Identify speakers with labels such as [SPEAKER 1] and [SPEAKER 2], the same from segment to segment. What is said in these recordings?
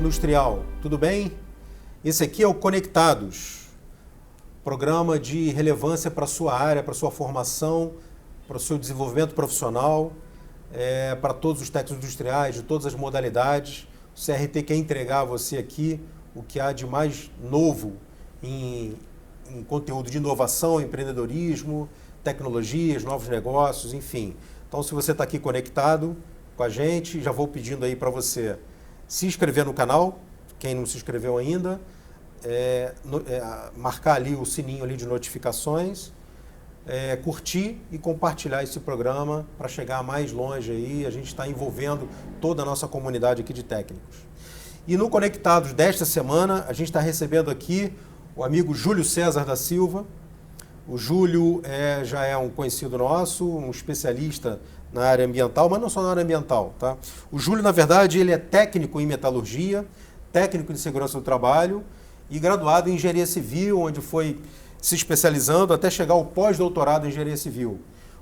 [SPEAKER 1] Industrial, tudo bem? Esse aqui é o Conectados, programa de relevância para a sua área, para a sua formação, para o seu desenvolvimento profissional, para todos os técnicos industriais, de todas as modalidades. O CRT quer entregar a você aqui o que há de mais novo em conteúdo de inovação, empreendedorismo, tecnologias, novos negócios, enfim. Então, se você está aqui conectado com a gente, já vou pedindo aí para você se inscrever no canal, quem não se inscreveu ainda, marcar ali o sininho ali de notificações, curtir e compartilhar esse programa para chegar mais longe aí. A gente está envolvendo toda a nossa comunidade aqui de técnicos. E no Conectados desta semana, a gente está recebendo aqui o amigo Júlio César da Silva. O Júlio já é um conhecido nosso, um especialista na área ambiental, mas não só na área ambiental, tá? O Júlio, na verdade, ele é técnico em metalurgia, técnico de segurança do trabalho e graduado em engenharia civil, onde foi se especializando até chegar ao pós-doutorado em engenharia civil.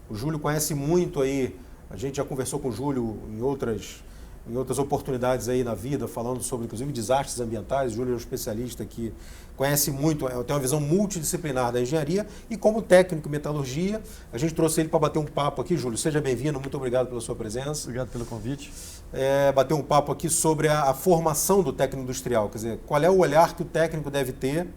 [SPEAKER 1] O Júlio conhece muito aí, a gente já conversou com o Júlio em outras oportunidades aí na vida, falando sobre, inclusive, desastres ambientais. O Júlio é um especialista que conhece muito, tem uma visão multidisciplinar da engenharia, e como técnico em metalurgia, a gente trouxe ele para bater um papo aqui. Júlio, seja bem-vindo, muito obrigado pela sua presença.
[SPEAKER 2] Obrigado pelo convite.
[SPEAKER 1] Bater um papo aqui sobre a formação do técnico industrial, quer dizer, qual é o olhar que o técnico deve ter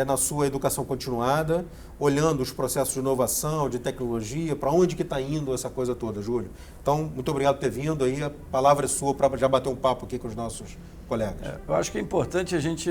[SPEAKER 1] na sua educação continuada, olhando os processos de inovação, de tecnologia, para onde que está indo essa coisa toda, Júlio. Então, muito obrigado por ter vindo aí, a palavra é sua para já bater um papo aqui com os nossos colegas.
[SPEAKER 2] Eu acho que é importante a gente,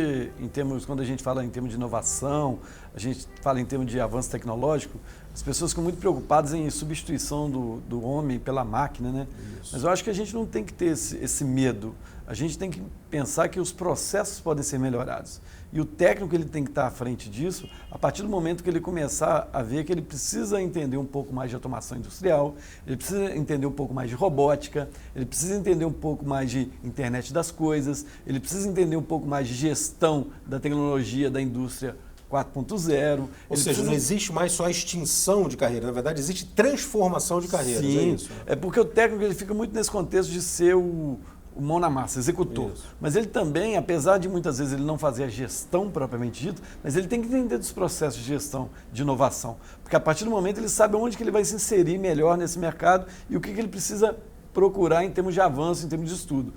[SPEAKER 2] quando a gente fala em termos de inovação, a gente fala em termos de avanço tecnológico, as pessoas ficam muito preocupadas em substituição do homem pela máquina, né? Isso. Mas eu acho que a gente não tem que ter esse medo. A gente tem que pensar que os processos podem ser melhorados. E o técnico ele tem que estar à frente disso a partir do momento que ele começar a ver que ele precisa entender um pouco mais de automação industrial, ele precisa entender um pouco mais de robótica, ele precisa entender um pouco mais de internet das coisas, ele precisa entender um pouco mais de gestão da tecnologia da indústria 4.0.
[SPEAKER 1] Ou seja, não existe mais só extinção de carreira, na verdade existe transformação de carreiras.
[SPEAKER 2] Sim,
[SPEAKER 1] é isso?
[SPEAKER 2] É porque o técnico ele fica muito nesse contexto de ser o mão na massa, executor. Isso. Mas ele também, apesar de muitas vezes ele não fazer a gestão propriamente dito, mas ele tem que entender dos processos de gestão, de inovação. Porque a partir do momento ele sabe onde que ele vai se inserir melhor nesse mercado e o que ele precisa procurar em termos de avanço, em termos de estudo.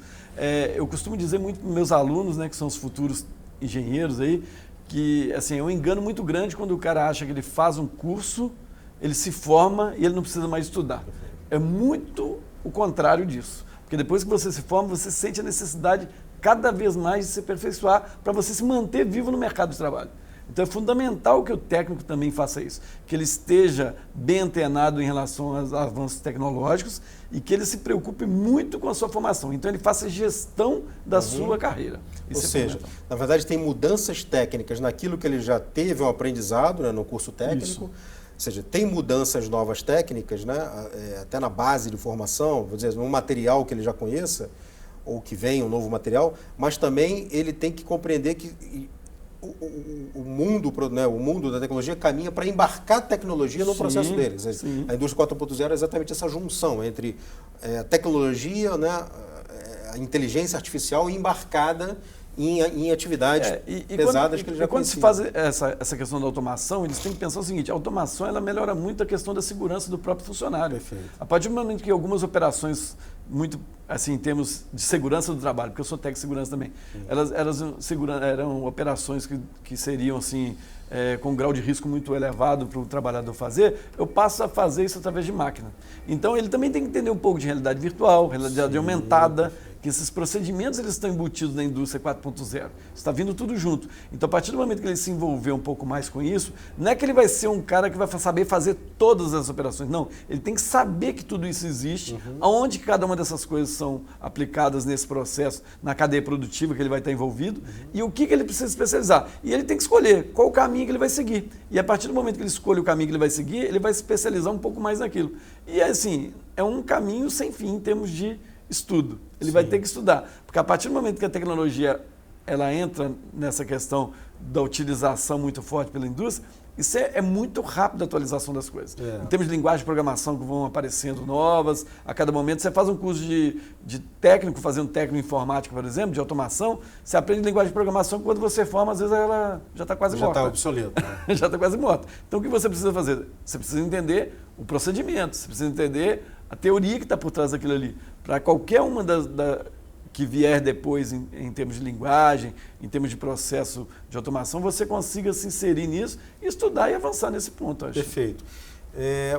[SPEAKER 2] Eu costumo dizer muito para meus alunos, né, que são os futuros engenheiros aí, que assim, é um engano muito grande quando o cara acha que ele faz um curso, ele se forma e ele não precisa mais estudar. É muito o contrário disso. Porque depois que você se forma, você sente a necessidade cada vez mais de se aperfeiçoar para você se manter vivo no mercado de trabalho. Então é fundamental que o técnico também faça isso, que ele esteja bem antenado em relação aos avanços tecnológicos e que ele se preocupe muito com a sua formação. Então ele faça gestão da sua carreira.
[SPEAKER 1] Ou seja, na verdade tem mudanças técnicas naquilo que ele já teve um aprendizado, né, no curso técnico. Isso. Ou seja, tem mudanças novas técnicas, né? Até na base de formação, vou dizer, um material que ele já conheça, ou que venha um novo material, mas também ele tem que compreender que o mundo, né, o mundo da tecnologia caminha para embarcar a tecnologia no processo deles. A indústria 4.0 é exatamente essa junção entre a tecnologia, né, a inteligência artificial embarcada em atividades pesadas que ele já
[SPEAKER 2] conhecia. Quando se faz essa questão da automação, eles têm que pensar o seguinte: a automação ela melhora muito a questão da segurança do próprio funcionário. Perfeito. A partir do momento que algumas operações, muito assim, em termos de segurança do trabalho, porque eu sou técnico de segurança também, eram operações que seriam assim, com um grau de risco muito elevado para o trabalhador fazer, eu passo a fazer isso através de máquina. Então ele também tem que entender um pouco de realidade virtual, realidade aumentada, que esses procedimentos eles estão embutidos na indústria 4.0. Está vindo tudo junto. Então, a partir do momento que ele se envolver um pouco mais com isso, não é que ele vai ser um cara que vai saber fazer todas as operações. Não, ele tem que saber que tudo isso existe, aonde cada uma dessas coisas são aplicadas nesse processo, na cadeia produtiva que ele vai estar envolvido, e o que ele precisa especializar. E ele tem que escolher qual o caminho que ele vai seguir. E a partir do momento que ele escolhe o caminho que ele vai seguir, ele vai se especializar um pouco mais naquilo. E assim, é um caminho sem fim em termos de estudo. Ele vai ter que estudar, porque a partir do momento que a tecnologia ela entra nessa questão da utilização muito forte pela indústria, isso é muito rápido a atualização das coisas. Em termos de linguagem de programação que vão aparecendo novas, a cada momento você faz um curso de técnico, fazendo técnico em informática, por exemplo, de automação, você aprende linguagem de programação que quando você forma, às vezes ela já está quase morta.
[SPEAKER 1] Já está obsoleta. Né?
[SPEAKER 2] Já está quase morta. Então o que você precisa fazer? Você precisa entender o procedimento, você precisa entender a teoria que está por trás daquilo ali. Para qualquer uma que vier depois em termos de linguagem, em termos de processo de automação, você consiga se inserir nisso e estudar e avançar nesse ponto, acho.
[SPEAKER 1] Perfeito.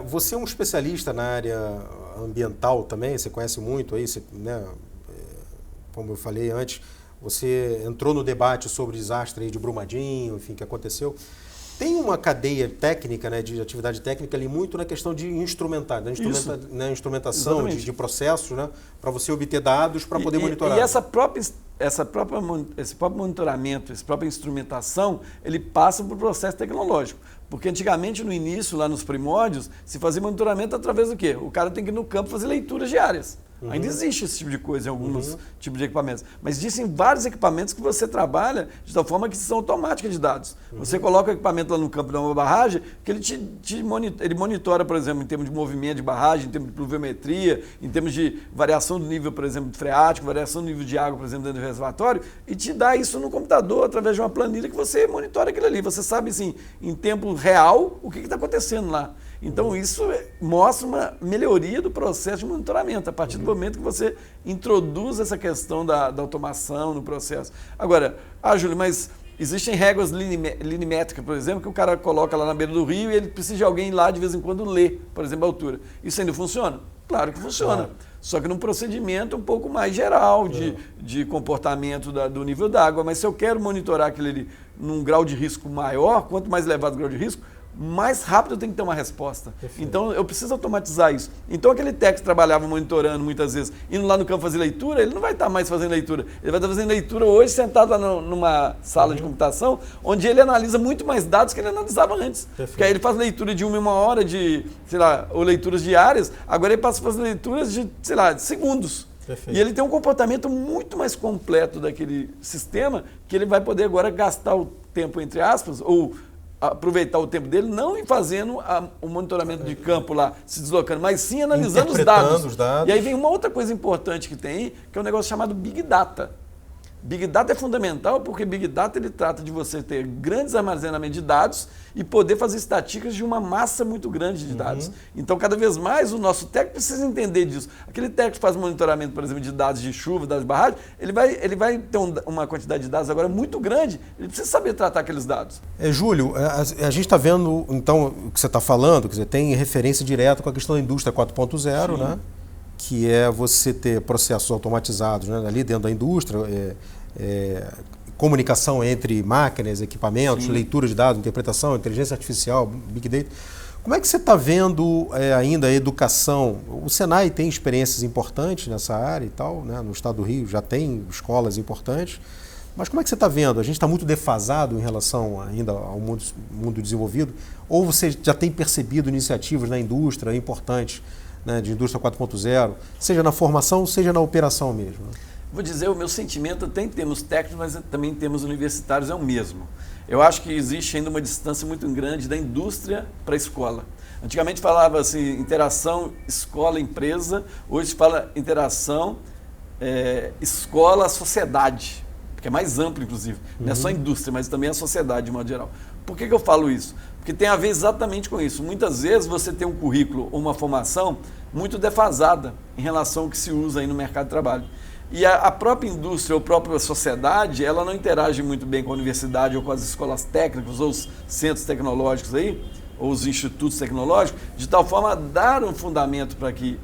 [SPEAKER 1] Você é um especialista na área ambiental também, você conhece muito aí, né, como eu falei antes, você entrou no debate sobre o desastre aí de Brumadinho, enfim, que aconteceu. Tem uma cadeia técnica, né, de atividade técnica ali muito na questão de na instrumentação de processos, né, para você obter dados para poder monitorar.
[SPEAKER 2] E esse próprio monitoramento, essa própria instrumentação, ele passa por processo tecnológico. Porque antigamente, no início, lá nos primórdios, se fazia monitoramento através do quê? O cara tem que ir no campo fazer leituras diárias. Ainda existe esse tipo de coisa em alguns tipos de equipamentos. Mas existem vários equipamentos que você trabalha de tal forma que são automáticas de dados. Você coloca o equipamento lá no campo de uma barragem, que ele monitora, por exemplo, em termos de movimento de barragem, em termos de pluviometria, em termos de variação do nível, por exemplo, freático, variação do nível de água, por exemplo, dentro do reservatório, e te dá isso no computador através de uma planilha que você monitora aquilo ali. Você sabe, assim, em tempo real, o que está acontecendo lá. Então, isso mostra uma melhoria do processo de monitoramento, a partir do momento que você introduz essa questão da automação no processo. Agora, Júlio, mas existem regras linimétricas, por exemplo, que o cara coloca lá na beira do rio e ele precisa de alguém lá de vez em quando ler, por exemplo, a altura. Isso ainda funciona? Claro que funciona. Claro. Só que num procedimento um pouco mais geral de comportamento do nível d'água. Mas se eu quero monitorar aquilo ali num grau de risco maior, quanto mais elevado o grau de risco, mais rápido eu tenho que ter uma resposta. Perfeito. Então, eu preciso automatizar isso. Então, aquele técnico que trabalhava monitorando muitas vezes, indo lá no campo fazer leitura, ele não vai estar mais fazendo leitura. Ele vai estar fazendo leitura hoje, sentado lá numa sala de computação, onde ele analisa muito mais dados que ele analisava antes. Perfeito. Porque aí ele faz leitura de 1 hora, ou leituras diárias, agora ele passa a fazer leituras de segundos. Perfeito. E ele tem um comportamento muito mais completo daquele sistema, que ele vai poder agora gastar o tempo, entre aspas, ou aproveitar o tempo dele, não em fazendo o monitoramento de campo lá, se deslocando, mas sim analisando os dados. E aí vem uma outra coisa importante que tem, que é um negócio chamado Big Data. Big Data é fundamental porque Big Data ele trata de você ter grandes armazenamentos de dados e poder fazer estatísticas de uma massa muito grande de dados. Então, cada vez mais, o nosso técnico precisa entender disso. Aquele técnico que faz monitoramento, por exemplo, de dados de chuva, dados de barragem, ele vai ter uma quantidade de dados agora muito grande, ele precisa saber tratar aqueles dados.
[SPEAKER 1] Júlio, a gente está vendo, então, o que você está falando, quer dizer, tem referência direta com a questão da indústria 4.0, né? Que é você ter processos automatizados, né, ali dentro da indústria, comunicação entre máquinas, equipamentos, leitura de dados, interpretação, inteligência artificial, Big Data. Como é que você está vendo ainda a educação? O Senai tem experiências importantes nessa área e tal, né? No estado do Rio já tem escolas importantes, mas como é que você está vendo? A gente está muito defasado em relação ainda ao mundo desenvolvido? Ou você já tem percebido iniciativas na indústria importantes, né, de indústria 4.0, seja na formação, seja na operação mesmo?
[SPEAKER 2] Vou dizer, o meu sentimento até em termos técnicos, mas também em termos universitários é o mesmo. Eu acho que existe ainda uma distância muito grande da indústria para a escola. Antigamente falava assim, interação escola-empresa, hoje se fala interação escola-sociedade, que é mais amplo, inclusive. Não é só a indústria, mas também a sociedade, de modo geral. Por que eu falo isso? Porque tem a ver exatamente com isso. Muitas vezes você tem um currículo ou uma formação muito defasada em relação ao que se usa aí no mercado de trabalho. E a própria indústria ou a própria sociedade, ela não interage muito bem com a universidade ou com as escolas técnicas ou os centros tecnológicos aí, ou os institutos tecnológicos, de tal forma a dar um fundamento para que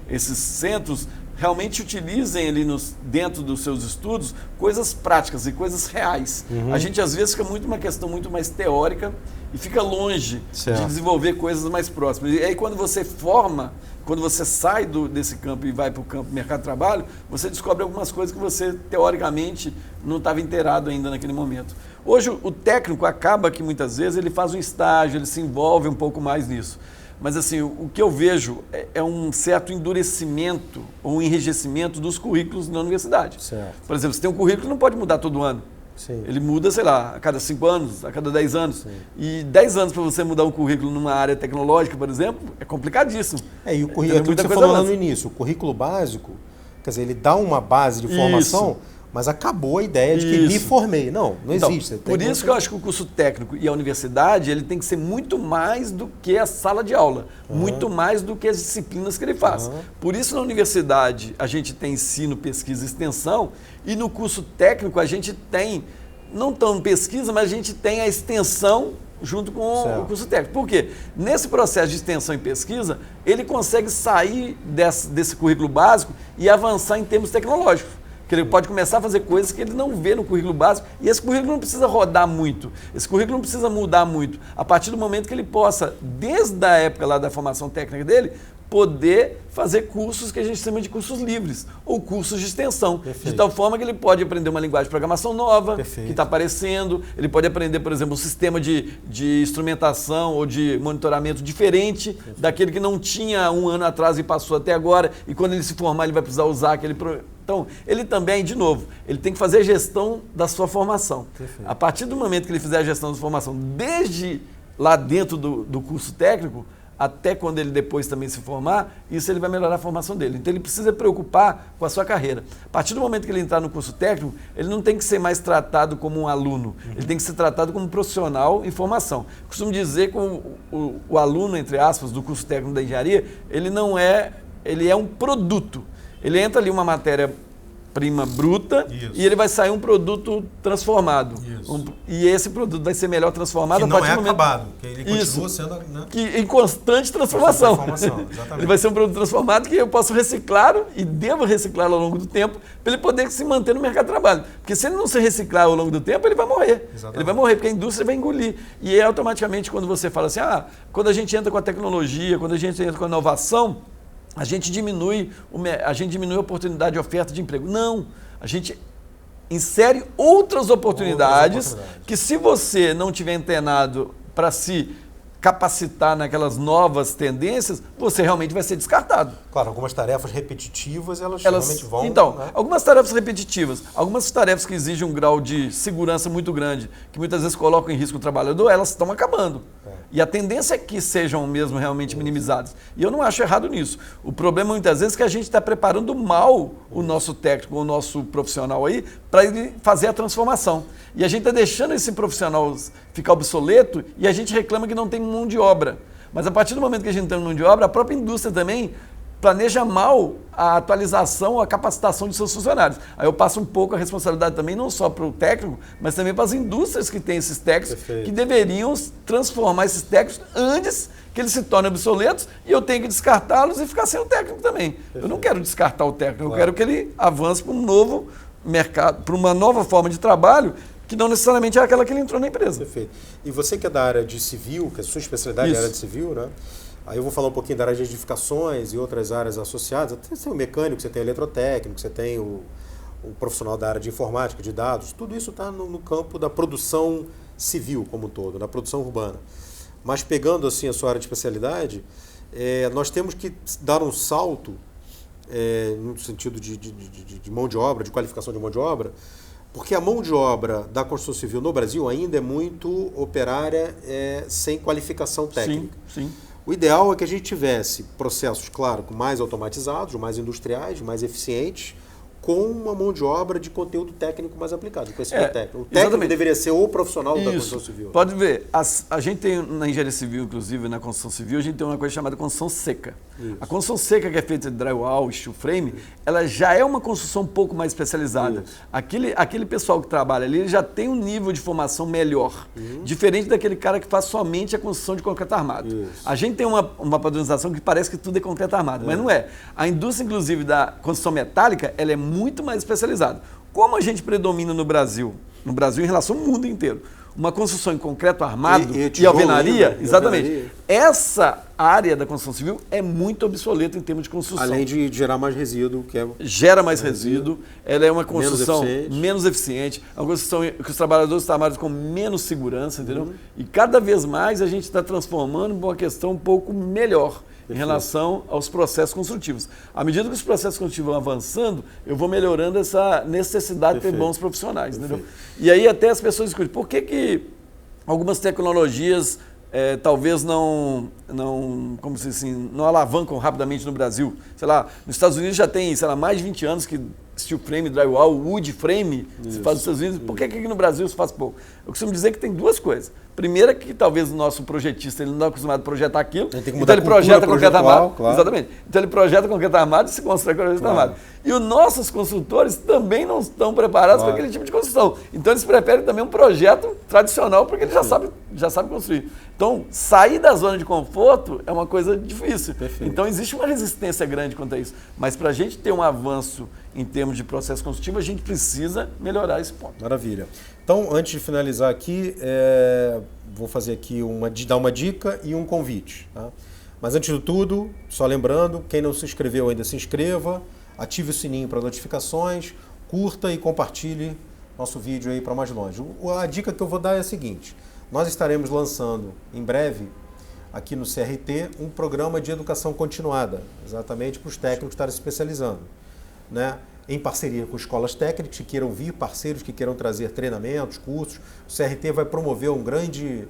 [SPEAKER 2] esses centros realmente utilizem ali dentro dos seus estudos coisas práticas e coisas reais. A gente às vezes fica uma questão muito mais teórica e fica longe de desenvolver coisas mais próximas. E aí quando você forma, quando você sai desse campo e vai para o campo do mercado de trabalho, você descobre algumas coisas que você teoricamente não estava inteirado ainda naquele momento. Hoje o técnico acaba que muitas vezes ele faz um estágio, ele se envolve um pouco mais nisso. Mas assim, o que eu vejo é um certo endurecimento ou enrijecimento dos currículos na universidade.
[SPEAKER 1] Certo.
[SPEAKER 2] Por exemplo, você tem um currículo que não pode mudar todo ano.
[SPEAKER 1] Sim.
[SPEAKER 2] Ele muda, sei lá, a cada 5 anos, a cada 10 anos.
[SPEAKER 1] Sim.
[SPEAKER 2] E 10 anos para você mudar um currículo numa área tecnológica, por exemplo, é complicadíssimo.
[SPEAKER 1] E o currículo, aquilo que você falou lá no início, o currículo básico, quer dizer, ele dá uma base de formação, mas acabou a ideia de que me formei. Não existe.
[SPEAKER 2] Por isso que eu acho que o curso técnico e a universidade, ele tem que ser muito mais do que a sala de aula, muito mais do que as disciplinas que ele faz. Por isso na universidade a gente tem ensino, pesquisa e extensão, e no curso técnico a gente tem, não tão pesquisa, mas a gente tem a extensão junto com o curso técnico. Por quê? Nesse processo de extensão e pesquisa, ele consegue sair desse currículo básico e avançar em termos tecnológicos. Que ele pode começar a fazer coisas que ele não vê no currículo básico, e esse currículo não precisa rodar muito, esse currículo não precisa mudar muito, a partir do momento que ele possa, desde a época lá da formação técnica dele, poder fazer cursos que a gente chama de cursos livres, ou cursos de extensão, de tal forma que ele pode aprender uma linguagem de programação nova, que está aparecendo, ele pode aprender, por exemplo, um sistema de instrumentação ou de monitoramento diferente daquele que não tinha um ano atrás e passou até agora, e quando ele se formar ele vai precisar usar aquele Então, ele também, de novo, ele tem que fazer a gestão da sua formação. A partir do momento que ele fizer a gestão da sua formação, desde lá dentro do curso técnico, até quando ele depois também se formar, isso ele vai melhorar a formação dele. Então, ele precisa preocupar com a sua carreira. A partir do momento que ele entrar no curso técnico, ele não tem que ser mais tratado como um aluno, ele tem que ser tratado como um profissional em formação. Costumo dizer que o aluno, entre aspas, do curso técnico da engenharia, ele é um produto. Ele entra ali uma matéria-prima bruta e ele vai sair um produto transformado. E esse produto vai ser melhor transformado
[SPEAKER 1] a partir do momento... acabado, que ele continua sendo... Né?
[SPEAKER 2] Em constante transformação. Ele vai ser um produto transformado que eu posso reciclar e devo reciclar ao longo do tempo para ele poder se manter no mercado de trabalho. Porque se ele não se reciclar ao longo do tempo, ele vai morrer. Ele vai morrer, porque a indústria vai engolir. E aí, automaticamente, quando você fala assim, quando a gente entra com a tecnologia, quando a gente entra com a inovação, a gente diminui a oportunidade de oferta de emprego. Não, a gente insere outras oportunidades que, se você não tiver antenado para se capacitar naquelas novas tendências, você realmente vai ser descartado.
[SPEAKER 1] Claro, algumas tarefas repetitivas, elas realmente vão...
[SPEAKER 2] Então, algumas tarefas repetitivas, algumas tarefas que exigem um grau de segurança muito grande, que muitas vezes colocam em risco o trabalhador, elas estão acabando. E a tendência é que sejam mesmo realmente minimizadas. E eu não acho errado nisso. O problema muitas vezes é que a gente está preparando mal o nosso técnico, o nosso profissional aí, para ele fazer a transformação. E a gente está deixando esse profissional ficar obsoleto e a gente reclama que não tem mão de obra. Mas a partir do momento que a gente tem mão de obra, a própria indústria também planeja mal a atualização, a capacitação de seus funcionários. Aí eu passo um pouco a responsabilidade também, não só para o técnico, mas também para as indústrias que têm esses técnicos, que deveriam transformar esses técnicos antes que eles se tornem obsoletos e eu tenho que descartá-los e ficar sem o técnico também. Eu não quero descartar o técnico, eu quero que ele avance para um novo mercado, para uma nova forma de trabalho, que não necessariamente é aquela que ele entrou na empresa.
[SPEAKER 1] Perfeito. E você que é da área de civil, que a sua especialidade é a área de civil, né? Aí eu vou falar um pouquinho da área de edificações e outras áreas associadas. Você tem o mecânico, você tem o eletrotécnico, você tem o profissional da área de informática, de dados. Tudo isso está no campo da produção civil como um todo, da produção urbana. Mas pegando assim a sua área de especialidade, nós temos que dar um salto no sentido de mão de obra, de qualificação de mão de obra, porque a mão de obra da construção civil no Brasil ainda é muito operária, sem qualificação técnica.
[SPEAKER 2] Sim.
[SPEAKER 1] O ideal é que a gente tivesse processos, claro, mais automatizados, mais industriais, mais eficientes, com uma mão de obra de conteúdo técnico mais aplicado, de conhecimento técnico. O técnico deveria ser o profissional da construção civil.
[SPEAKER 2] Pode ver, a gente tem na engenharia civil, inclusive na construção civil, a gente tem uma coisa chamada construção seca. Isso. A construção seca, que é feita de drywall, steel frame, ela já é uma construção um pouco mais especializada. Aquele pessoal que trabalha ali, ele já tem um nível de formação melhor, diferente daquele cara que faz somente a construção de concreto armado. Isso. A gente tem uma padronização que parece que tudo é concreto armado, mas não é. A indústria, inclusive, da construção metálica, ela é muito mais especializada. Como a gente predomina no Brasil em relação ao mundo inteiro, uma construção em concreto armado e alvenaria, exatamente, essa área da construção civil é muito obsoleta em termos de construção.
[SPEAKER 1] Além de gerar mais resíduo, que é...
[SPEAKER 2] Gera mais resíduo, ela é uma construção
[SPEAKER 1] menos eficiente,
[SPEAKER 2] é uma construção que os trabalhadores trabalham com menos segurança, entendeu? E cada vez mais a gente está transformando em uma questão um pouco melhor em relação aos processos construtivos. À medida que os processos construtivos vão avançando, eu vou melhorando essa necessidade de ter bons profissionais, entendeu? E aí até as pessoas discutem, por que algumas tecnologias talvez não alavancam rapidamente no Brasil? Sei lá, nos Estados Unidos já tem, sei lá, mais de 20 anos que steel frame, drywall, wood frame se faz nos Estados Unidos. Por que aqui no Brasil se faz pouco? Eu costumo dizer que tem duas coisas. Primeira, que talvez o nosso projetista ele não está acostumado a projetar aquilo, então ele projeta concreto armado. Claro. Exatamente. Então ele projeta concreto armado e se constrói concreto armado. E os nossos construtores também não estão preparados para aquele tipo de construção. Então eles preferem também um projeto tradicional, porque eles já sabem construir. Então, sair da zona de conforto é uma coisa difícil. Perfeito. Então existe uma resistência grande quanto a isso. Mas para a gente ter um avanço em termos de processo construtivo, a gente precisa melhorar esse ponto.
[SPEAKER 1] Maravilha. Então, antes de finalizar aqui, vou fazer aqui dar uma dica e um convite. Tá? Mas antes de tudo, só lembrando, quem não se inscreveu ainda, se inscreva, ative o sininho para notificações, curta e compartilhe nosso vídeo aí para mais longe. A dica que eu vou dar é a seguinte: nós estaremos lançando em breve, aqui no CRT, um programa de educação continuada, exatamente para os técnicos estarem se especializando, né? Em parceria com escolas técnicas que queiram vir, parceiros que queiram trazer treinamentos, cursos. O CRT vai promover um grande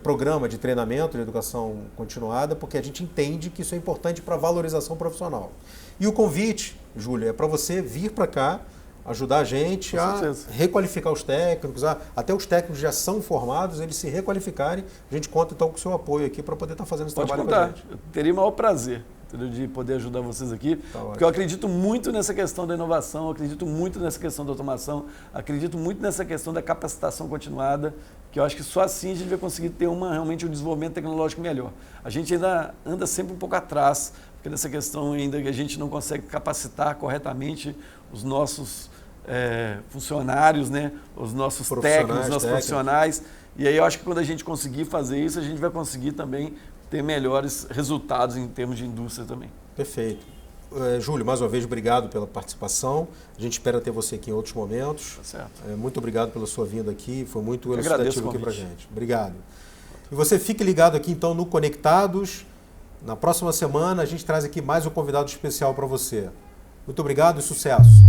[SPEAKER 1] programa de treinamento de educação continuada, porque a gente entende que isso é importante para a valorização profissional. E o convite, Júlia, é para você vir para cá, ajudar a gente a requalificar os técnicos, até os técnicos já são formados, eles se requalificarem. A gente conta então com o seu apoio aqui para poder estar fazendo esse trabalho com a gente.
[SPEAKER 2] Eu teria o maior prazer de poder ajudar vocês aqui, porque eu acredito muito nessa questão da inovação, eu acredito muito nessa questão da automação, acredito muito nessa questão da capacitação continuada, que eu acho que só assim a gente vai conseguir ter realmente um desenvolvimento tecnológico melhor. A gente ainda anda sempre um pouco atrás, porque nessa questão ainda que a gente não consegue capacitar corretamente os nossos funcionários, né? Os nossos técnicos, os nossos profissionais. E aí eu acho que quando a gente conseguir fazer isso, a gente vai conseguir também ter melhores resultados em termos de indústria também.
[SPEAKER 1] Perfeito. Júlio, mais uma vez, obrigado pela participação. A gente espera ter você aqui em outros momentos.
[SPEAKER 2] Tá certo.
[SPEAKER 1] Muito obrigado pela sua vinda aqui, foi muito elucidativo aqui para a gente. Obrigado. E você fique ligado aqui então no Conectados. Na próxima semana a gente traz aqui mais um convidado especial para você. Muito obrigado e sucesso.